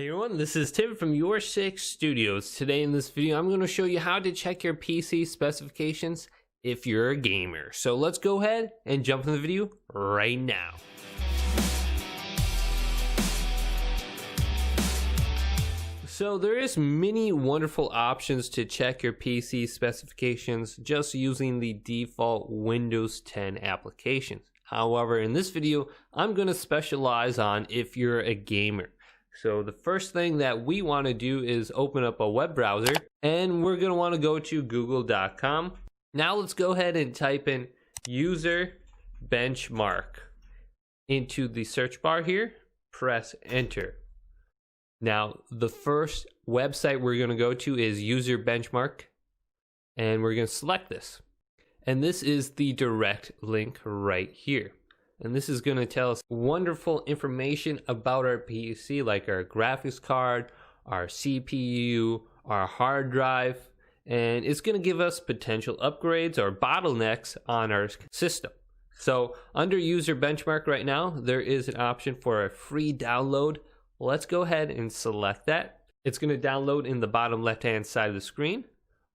Hey everyone, this is Tim from YourSixStudios. Today in this video, I'm going to show you how to check your PC specifications if you're a gamer. So let's go ahead and jump in the video right now. So there is many wonderful options to check your PC specifications just using the default Windows 10 applications. However, in this video, I'm going to specialize on if you're a gamer. So the first thing that we want to do is open up a web browser, and we're going to want to go to google.com. Now let's go ahead and type in user benchmark into the search bar here. Press enter. Now the first website we're going to go to is user benchmark, and we're going to select this. And this is the direct link right here. And this is going to tell us wonderful information about our PC, like our graphics card, our CPU, our hard drive, and it's going to give us potential upgrades or bottlenecks on our system. So under user benchmark right now, there is an option for a free download. Let's go ahead and select that. It's going to download in the bottom left-hand side of the screen.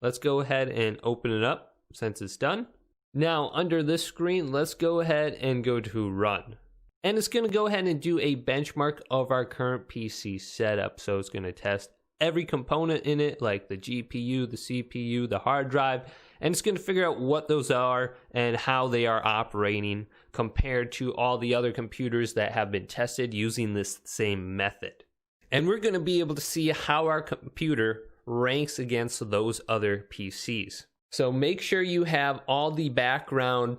Let's go ahead and open it up since it's done. Now under this screen, let's go ahead and go to run. And it's going to go ahead and do a benchmark of our current PC setup. So it's going to test every component in it, like the GPU, the CPU, the hard drive, and it's going to figure out what those are and how they are operating compared to all the other computers that have been tested using this same method. And we're going to be able to see how our computer ranks against those other PCs. So make sure you have all the background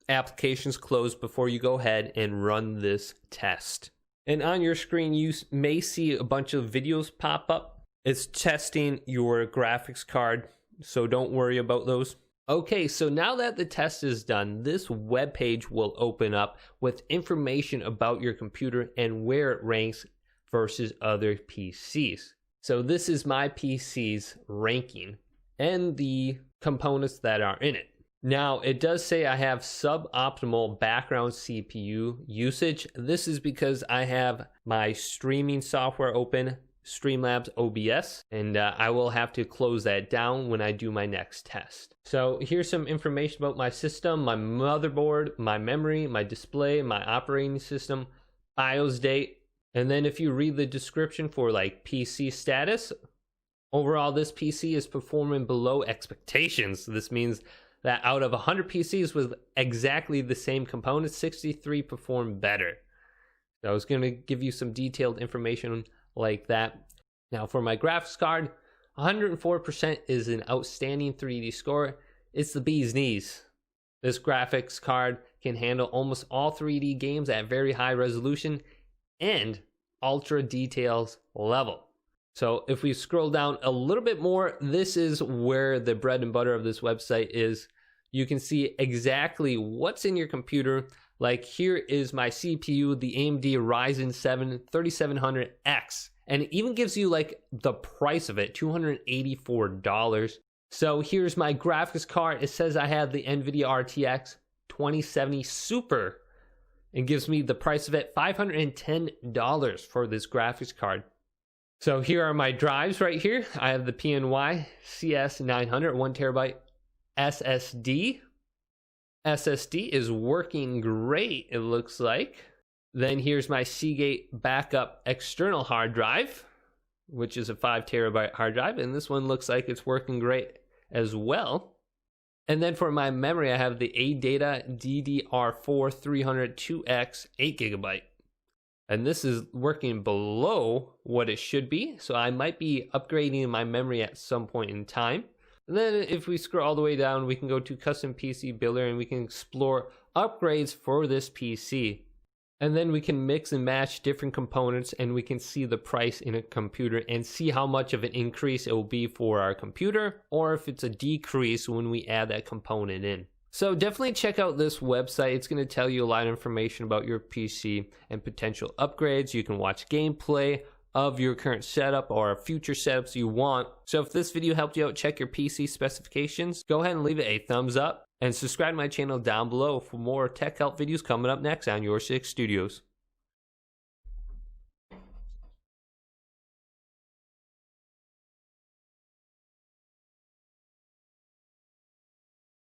applications closed before you go ahead and run this test. And on your screen, you may see a bunch of videos pop up. It's testing your graphics card, so don't worry about those. Okay, so now that the test is done, this web page will open up with information about your computer and where it ranks versus other PCs. So this is my PC's ranking and the components that are in it. Now it does say I have suboptimal background CPU usage. This is because I have my streaming software open, Streamlabs OBS, and I will have to close that down when I do my next test. So here's some information about my system, my motherboard, my memory, my display, my operating system, BIOS date, and then if you read the description for like PC status, overall, this PC is performing below expectations. This means that out of 100 PCs with exactly the same components, 63 perform better. So I was going to give you some detailed information like that. Now for my graphics card, 104% is an outstanding 3D score. It's the bee's knees. This graphics card can handle almost all 3D games at very high resolution and ultra details level. So if we scroll down a little bit more, this is where the bread and butter of this website is. You can see exactly what's in your computer. Like here is my CPU, the AMD Ryzen 7 3700X. And it even gives you like the price of it, $284. So here's my graphics card. It says I have the NVIDIA RTX 2070 Super. It gives me the price of it, $510 for this graphics card. So here are my drives right here. I have the PNY CS900 1TB SSD. SSD is working great, it looks like. Then here's my Seagate backup external hard drive, which is a 5TB hard drive, and this one looks like it's working great as well. And then for my memory, I have the ADATA DDR4 302X 8GB. And this is working below what it should be, so I might be upgrading my memory at some point in time. And then if we scroll all the way down, we can go to Custom PC Builder and we can explore upgrades for this PC. And then we can mix and match different components and we can see the price in a computer and see how much of an increase it will be for our computer or if it's a decrease when we add that component in. So definitely check out this website. It's going to tell you a lot of information about your PC and potential upgrades. You can watch gameplay of your current setup or future setups you want. So if this video helped you out, check your PC specifications. Go ahead and leave it a thumbs up and subscribe to my channel down below for more tech help videos coming up next on YourSixStudios.